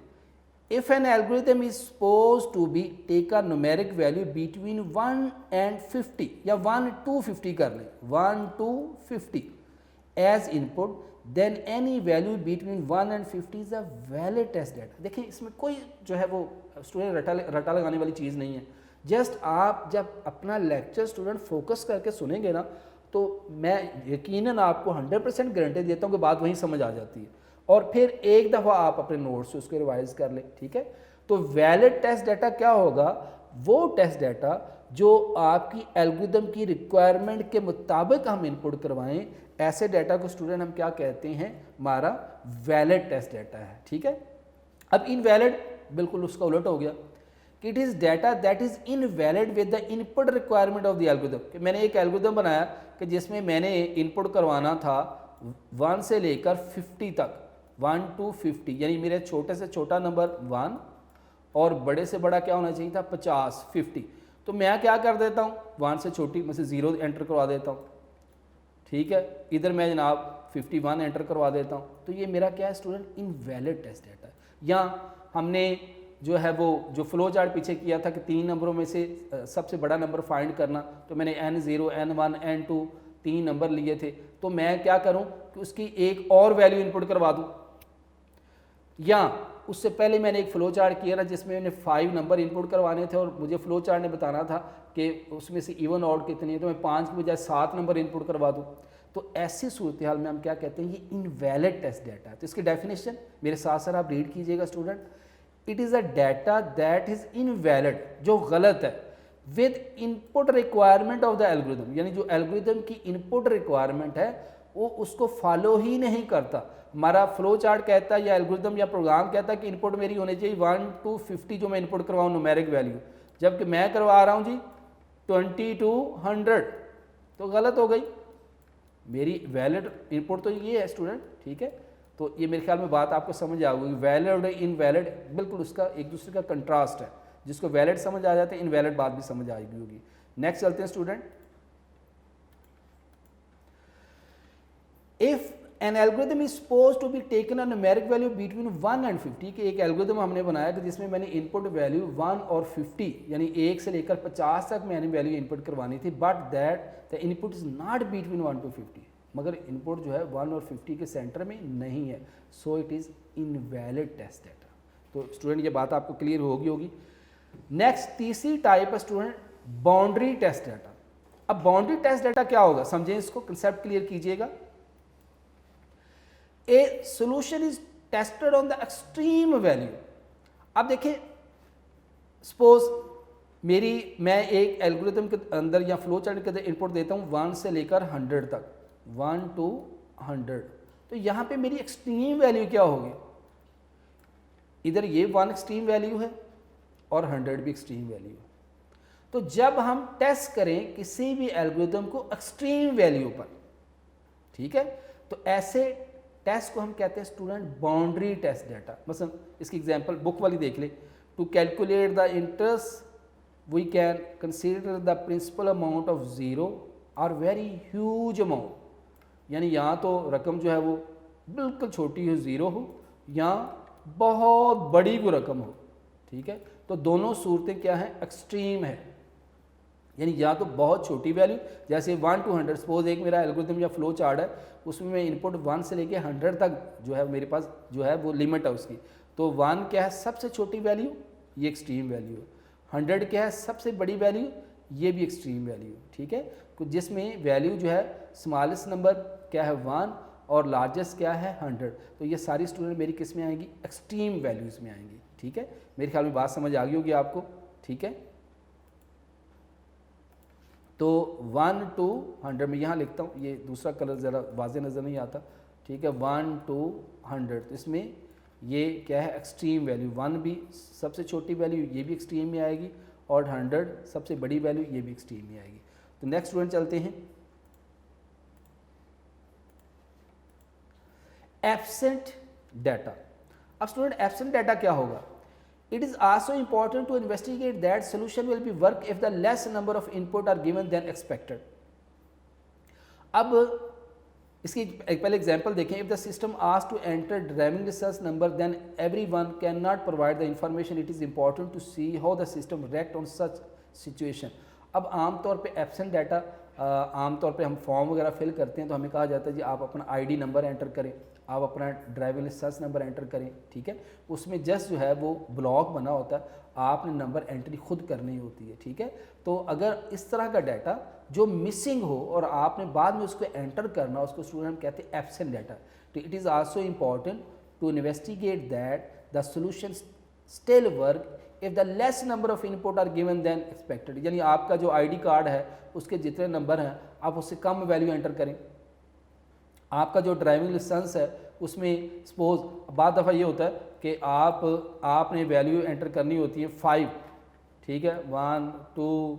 if an algorithm is suppose to be take a numeric value between 1 and 50 या 1 to 50 कर लें, 1 to 50 as input, then any value between 1 and 50 is a valid test data. देखिए इसमें कोई जो है वो स्टूडेंट रटा लगाने वाली चीज़ नहीं है। जस्ट आप जब अपना लेक्चर स्टूडेंट फोकस करके सुनेंगे ना, तो मैं यकीनन आपको 100% गारंटी देता हूँ कि बात वहीं समझ आ जाती है, और फिर एक दफ़ा आप अपने नोट्स से उसको रिवाइज कर लें, ठीक है। तो वैलिड टेस्ट डाटा क्या होगा, वो टेस्ट डाटा जो आपकी एल्गोरिथम की रिक्वायरमेंट के मुताबिक हम इनपुट करवाएं, ऐसे डाटा को स्टूडेंट हम क्या कहते हैं, हमारा वैलिड टेस्ट डाटा है, ठीक है। अब इनवैलिड बिल्कुल उसका उलट हो गया, कि it is data that is invalid with the input requirement of the algorithm, कि मैंने एक एल्गोरिथम बनाया कि जिसमें मैंने इनपुट करवाना था 1 से लेकर 50 तक, 1 to 50, यानी मेरे छोटे से छोटा नंबर 1 और बड़े से बड़ा क्या होना चाहिए था 50, 50। तो मैं क्या कर देता हूँ 1 से छोटी में से 0 एंटर करवा देता हूँ, ठीक है। इधर मैं जनाब 51 एंटर करवा देता हूँ, तो ये मेरा क्या है स्टूडेंट इनवैलिड टेस्ट डाटा है। या हमने जो है वो जो फ्लो चार्ट पीछे किया था कि 3 नंबरों में से सबसे बड़ा नंबर फाइंड करना, तो मैंने n0, n1, n2 3 नंबर लिए थे, तो मैं क्या करूं कि उसकी एक और वैल्यू इनपुट करवा दूं। या उससे पहले मैंने एक फ्लो चार्ट किया था जिसमें मैंने 5 नंबर इनपुट करवाने थे और मुझे फ्लो चार्ट ने बताना था कि उसमें से इवन ऑड कितनी है, तो मैं 5 की बजाय 7 नंबर इनपुट करवा दूं। तो ऐसी सूरत हाल में हम क्या कहते हैं, ये इनवैलिड टेस्ट डाटा है। तो इसकी डेफिनेशन मेरे साथ साथ आप रीड कीजिएगा student, it is a data that is invalid, जो गलत है, with input requirement of the algorithm, यानी जो एल्गोरिथम की इनपुट रिक्वायरमेंट है वो उसको फॉलो ही नहीं करता, हमारा फ्लो चार्ट कहता है या एल्गोरिथम या प्रोग्राम कहता है कि इनपुट मेरी होनी चाहिए 1 to 50 जो मैं इनपुट करवाऊँ न्यूमेरिक वैल्यू, जबकि मैं करवा रहा हूँ जी 20 to 100, तो गलत हो गई। मेरी वैलिड इनपुट तो ये है स्टूडेंट, ठीक है। तो ये मेरे ख्याल में बात आपको समझ आ गई। वैलिड और इनवैलिड बिल्कुल उसका एक दूसरे का कंट्रास्ट है, जिसको वैलिड समझ आ जाता है इनवैलिड बात भी समझ आएगी होगी। नेक्स्ट चलते हैं student. If an algorithm is suppose to be taken a numeric value between 1 and 50, कि एक एल्गोरिथम हमने बनाया कि जिसमें मैंने इनपुट वैल्यू 1 और 50 यानी 1 से लेकर 50 तक मैंने वैल्यू इनपुट करवानी थी, but that the input is not between 1 to 50, मगर इनपुट जो है 1 और 50 के सेंटर में नहीं है, so it is invalid test data. तो स्टूडेंट ये बात आपको क्लियर होगी। नेक्स्ट तीसरी टाइप है स्टूडेंट बाउंड्री टेस्ट डाटा। अब बाउंड्री टेस्ट डाटा क्या होगा, समझें इसको, कंसेप्ट क्लियर कीजिएगा। A solution is tested on the extreme value. अब देखिए सपोज मैं एक एल्गोरिथम के अंदर या फ्लो चार्ट के अंदर इनपुट देता हूँ 1 से लेकर 100 तक, 1 to 100, तो यहाँ पे मेरी एक्सट्रीम वैल्यू क्या होगी, इधर ये 1 एक्सट्रीम वैल्यू है और 100 भी एक्सट्रीम वैल्यू है। तो जब हम टेस्ट करें किसी भी एल्गोरिथम को एक्सट्रीम वैल्यू पर, ठीक है, तो ऐसे टेस्ट को हम कहते हैं स्टूडेंट बाउंड्री टेस्ट डाटा। मसलन इसकी एग्जांपल बुक वाली देख ले। To calculate the interest we can consider the principal amount of zero और वेरी ह्यूज अमाउंट, यानी यहाँ तो रकम जो है वो बिल्कुल छोटी हो, ज़ीरो हो, या बहुत बड़ी वो रकम हो, ठीक है। तो दोनों सूरतें क्या हैं, एक्सट्रीम है, यानी या तो बहुत छोटी वैल्यू जैसे 1 to 100, सपोज एक मेरा एल्गोरिथम या फ्लो चार्ट है, उसमें मैं इनपुट 1 से लेके 100 तक जो है मेरे पास जो है वो लिमिट है उसकी। तो 1 क्या है सबसे छोटी वैल्यू, ये एक्सट्रीम वैल्यू है। 100 क्या है सबसे बड़ी वैल्यू, ये भी एक्सट्रीम वैल्यू, ठीक है। जिसमें वैल्यू जो है स्मॉलेस्ट नंबर क्या है 1 और लार्जेस्ट क्या है 100। तो ये सारी स्टूडेंट मेरी किस में आएंगी, एक्सट्रीम वैल्यूज़ में आएंगी, ठीक है। मेरे ख्याल में बात समझ आ गई होगी आपको, ठीक है। तो 1 to 100 में यहाँ लिखता हूँ, ये दूसरा कलर ज़रा वाज़े नज़र नहीं आता, ठीक है। 1 to 100, तो इसमें ये क्या है एक्सट्रीम वैल्यू, 1 भी सबसे छोटी वैल्यू ये भी एक्सट्रीम में आएगी और 100 सबसे बड़ी वैल्यू ये भी एक्सट्रीम में आएगी। तो नेक्स्ट स्टूडेंट चलते हैं। Absent data. अब स्टूडेंट एब्सेंट डाटा क्या होगा, it is also important to investigate that solution will be work if the less number of input are given than expected। अब इसकी एक पहले एग्जांपल देखें। if the system asks to enter driving license number then everyone cannot provide the information, it is important to see how the system react on such situation। अब आम तौर पे absent data, आम तौर पे हम फॉर्म वगैरह फिल करते हैं तो हमें कहा जाता है जी आप अपना आईडी नंबर एंटर करें, आप अपना ड्राइविंग लाइसेंस नंबर एंटर करें, ठीक है। उसमें जस्ट जो है वो ब्लॉक बना होता है, आपने नंबर एंट्री खुद करनी होती है, ठीक है। तो अगर इस तरह का डाटा जो मिसिंग हो और आपने बाद में उसको एंटर करना, उसको स्टूडेंट कहते हैं एब्सेंट डाटा। तो it is also important to investigate that the solution still work if the less number of input are given then expected. यानी आपका जो आईडी कार्ड है उसके जितने नंबर हैं आप उससे कम वैल्यू एंटर करें। आपका जो ड्राइविंग लाइसेंस है उसमें सपोज बाद दफ़ा ये होता है कि आपने वैल्यू एंटर करनी होती है 5, ठीक है, 1 2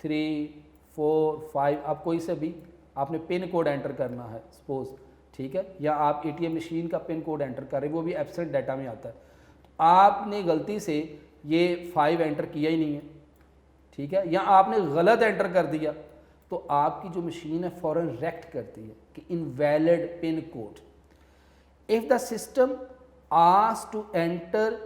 3 4 5, आप कोई से भी आपने पिन कोड एंटर करना है सपोज, ठीक है, या आप एटीएम मशीन का पिन कोड एंटर कर रहे हैं, वो भी एब्सेंट डाटा में आता है। तो आपने गलती से ये 5 एंटर किया ही नहीं है, ठीक है, या आपने गलत एंटर कर दिया, तो आपकी जो मशीन है फ़ौरन रेक्ट करती है कि invalid pin code. If the system ask to enter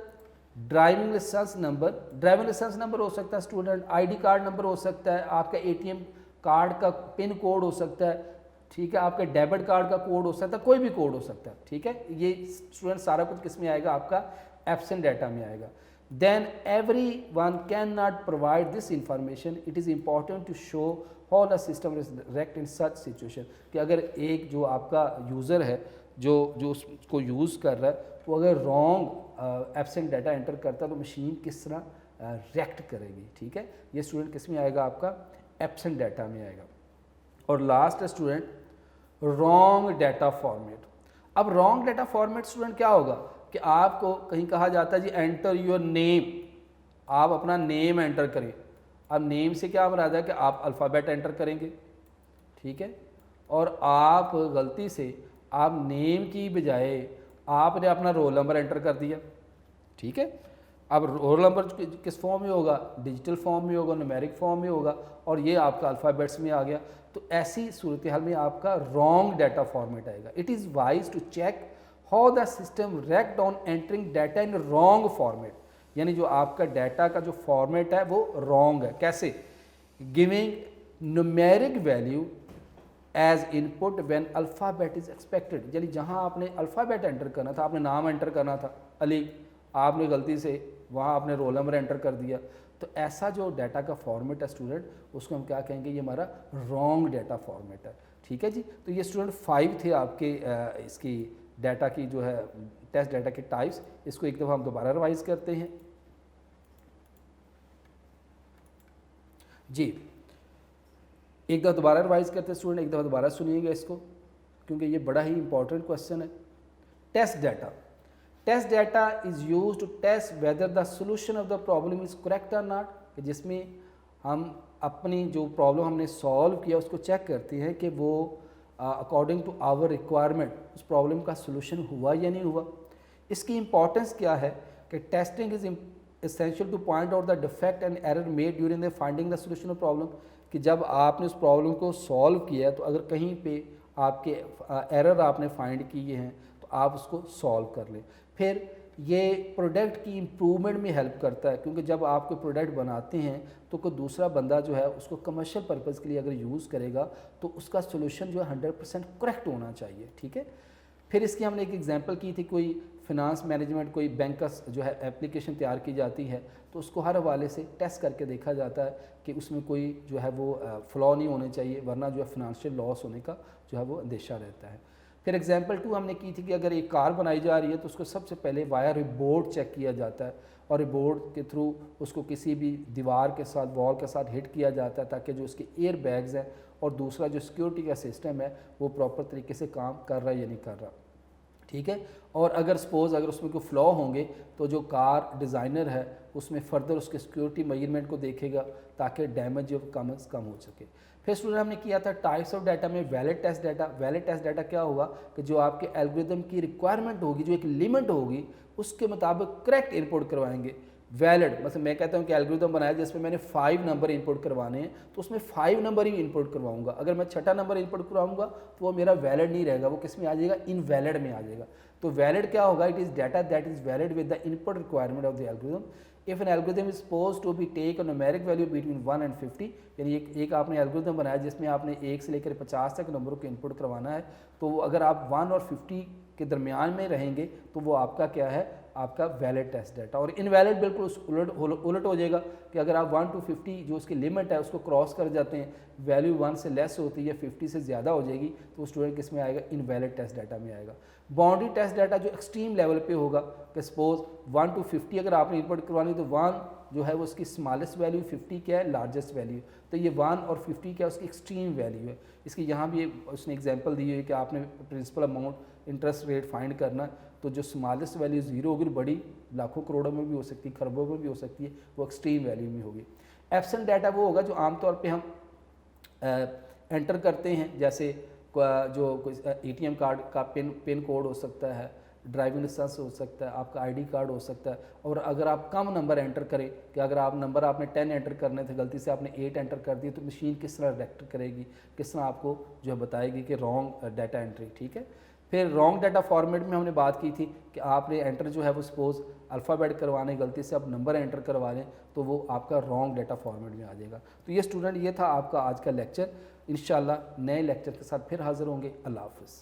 driving licence number, driving licence number हो सकता है स्टूडेंट, आईडी कार्ड नंबर हो सकता है, आपका एटीएम कार्ड का पिन कोड हो सकता है, ठीक है, आपके डेबिट कार्ड का कोड हो सकता है, कोई भी कोड हो सकता है, ठीक है। ये स्टूडेंट सारा कुछ किस में आएगा, आपका एब्सेंट डाटा में आएगा। then everyone cannot provide this information, it is important to show how the system is react in such situation। कि अगर एक जो आपका यूज़र है जो उसको यूज़ कर रहा है वो अगर रॉन्ग एब्सेंट डाटा एंटर करता है तो मशीन किस तरह रिएक्ट करेगी, ठीक है। ये स्टूडेंट किस में आएगा, आपका एब्सेंट डाटा में आएगा। और लास्ट है स्टूडेंट रॉन्ग डाटा फॉर्मेट। अब रॉन्ग डाटा फॉर्मेट स्टूडेंट क्या होगा कि आपको कहीं कहा जाता है जी एंटर योर नेम, आप अपना नेम एंटर करें। अब नेम से क्या मराद है कि आप अल्फ़ाबेट एंटर करेंगे, ठीक है, और आप गलती से आप नेम की बजाय आपने अपना रोल नंबर एंटर कर दिया, ठीक है। अब रोल नंबर किस फॉर्म में होगा, डिजिटल फॉर्म में होगा, न्यूमेरिक फॉर्म में होगा, और ये आपका अल्फ़ाबेट्स में आ गया। तो ऐसी सूरत हाल में आपका रॉन्ग डाटा फॉर्मेट आएगा। It is wise to check how the system react on entering data in wrong format, यानी जो आपका डाटा का जो फॉर्मेट है वो रॉन्ग है। कैसे? Giving numeric value as input when alphabet is expected, यानी जहाँ आपने अल्फ़ाबेट एंटर करना था, आपने नाम एंटर करना था अली, आपने गलती से वहाँ आपने रोल नंबर एंटर कर दिया। तो ऐसा जो डाटा का फॉर्मेट है स्टूडेंट, उसको हम क्या कहेंगे, ये हमारा रॉन्ग डाटा फॉर्मेट है, ठीक है जी। तो ये स्टूडेंट 5 थे आपके इसकी डाटा की जो है टेस्ट डाटा के टाइप्स। इसको एक दफ़ा हम दोबारा रिवाइज करते हैं जी। एक दफ़ा दोबारा रिवाइज करते हैं स्टूडेंट, एक दफ़ा दोबारा सुनिएगा इसको, क्योंकि ये बड़ा ही इंपॉर्टेंट क्वेश्चन है। Test data, test data is use to test whether the solution of the problem is correct और नॉट, जिसमें हम अपनी जो प्रॉब्लम हमने सॉल्व किया उसको चेक करते हैं कि वो अकॉर्डिंग टू आवर रिक्वायरमेंट उस प्रॉब्लम का सोल्यूशन हुआ या नहीं हुआ। इसकी इंपॉर्टेंस क्या है कि testing is essential to point out the defect and error made during the finding the solution of problem, कि जब आपने उस प्रॉब्लम को सॉल्व किया तो अगर कहीं पे आपके एरर आपने फाइंड किए हैं तो आप उसको सॉल्व कर लें। फिर ये प्रोडक्ट की इम्प्रूवमेंट में हेल्प करता है, क्योंकि जब आप कोई प्रोडक्ट बनाते हैं तो कोई दूसरा बंदा जो है उसको कमर्शियल पर्पज़ के लिए अगर यूज़ करेगा तो उसका सोल्यूशन जो है 100% करेक्ट होना चाहिए, ठीक है। फिर इसकी हमने एक एग्जांपल की थी, कोई फिनांस मैनेजमेंट कोई बैंक का जो है एप्लीकेशन तैयार की जाती है तो उसको हर हवाले से टेस्ट करके देखा जाता है कि उसमें कोई जो है वो फ्लॉ नहीं होने चाहिए, वरना जो है फिनंशियल लॉस होने का जो है वो अंदेशा रहता है। फिर एग्जांपल 2 हमने की थी कि अगर एक कार बनाई जा रही है तो उसको सबसे पहले वायर रिबोर्ड चेक किया जाता है और रिबोर्ड के थ्रू उसको किसी भी दीवार के साथ वॉल के साथ हिट किया जाता है ताकि जो उसके एयर बैग्स हैं और दूसरा जो सिक्योरिटी का सिस्टम है वो प्रॉपर तरीके से काम कर रहा है या नहीं कर रहा, ठीक है। और अगर सपोज़ अगर उसमें कोई फ्लॉ होंगे तो जो कार डिज़ाइनर है उसमें फ़र्दर उसके सिक्योरिटी मेजरमेंट को देखेगा ताकि डैमेज जो कम से कम हो सके। फिर स्टूडेंट हमने किया था टाइप्स ऑफ डाटा में valid test data. Valid test data क्या होगा कि जो आपके एल्गोरिथम की रिक्वायरमेंट होगी, जो एक लिमिट होगी, उसके मुताबिक करेक्ट इनपुट करवाएंगे। वैलिड मतलब मैं कहता हूँ कि एल्गोरिथम बनाया जिसमें मैंने 5 नंबर इनपुट करवाने हैं तो उसमें 5 नंबर ही इनपुट करवाऊंगा। अगर मैं 6ठा नंबर इनपुट करवाऊंगा तो वो मेरा वैलिड नहीं रहेगा, वो किस में आ जाएगा, इनवैलिड में आ जाएगा। तो वैलिड क्या होगा, it is data that is valid with the input requirement of the algorithm. If an algorithm is suppose to be take a numeric value between 1 and 50, यानी एक आपने एल्गोरिथम बनाया जिसमें आपने 1 से लेकर 50 तक नंबरों को इनपुट करवाना है, तो अगर आप 1 और 50 के दरमियान में रहेंगे तो वो आपका क्या है, आपका वैलिड टेस्ट डाटा। और इनवैलिड बिल्कुल उलट हो जाएगा कि अगर आप 1 to 50 जो उसकी लिमिट है उसको क्रॉस कर जाते हैं, वैल्यू 1 से लेस होती है, 50 से ज़्यादा हो जाएगी, तो स्टूडेंट किस में आएगा, इनवैलिड टेस्ट डाटा में आएगा। बाउंड्री टेस्ट डाटा जो एक्सट्रीम लेवल पे होगा कि सपोज 1 to 50 अगर आपने इनपुट करवानी तो 1 जो है वो उसकी स्मॉलेस्ट वैल्यू, 50 क्या है, लार्जेस्ट वैल्यू। तो ये 1 और 50 क्या है, उसकी एक्सट्रीम वैल्यू है। इसकी यहाँ भी उसने एग्जांपल दी है कि आपने principal amount interest rate find करना, तो जो स्मॉलेस्ट वैल्यू 0 होगी, बड़ी लाखों करोड़ों में भी हो सकती है, खरबों में भी हो सकती है, वो एक्सट्रीम वैल्यू में होगी। एब्सेंट डाटा वो होगा जो आमतौर पे हम एंटर करते हैं, जैसे जो ATM कार्ड का पिन कोड हो सकता है, ड्राइविंग लाइसेंस हो सकता है, आपका ID कार्ड हो सकता है। और अगर आप कम नंबर एंटर करें कि अगर आप नंबर आपने 10 एंटर करने थे, गलती से आपने 8 एंटर कर दिए, तो मशीन किस तरह रिएक्ट करेगी, किस तरह आपको जो है बताएगी कि रॉन्ग डाटा एंट्री, ठीक है। फिर रॉन्ग डाटा फॉर्मेट में हमने बात की थी कि आपने एंटर जो है वो सपोज अल्फ़ाबेट करवाने, गलती से आप नंबर एंटर करवा लें तो वो आपका रॉन्ग डाटा फॉर्मेट में आ जाएगा। तो ये स्टूडेंट ये था आपका आज का लेक्चर। इंशाल्लाह नए लेक्चर के साथ फिर हाज़िर होंगे। अल्लाह हाफ़िज़।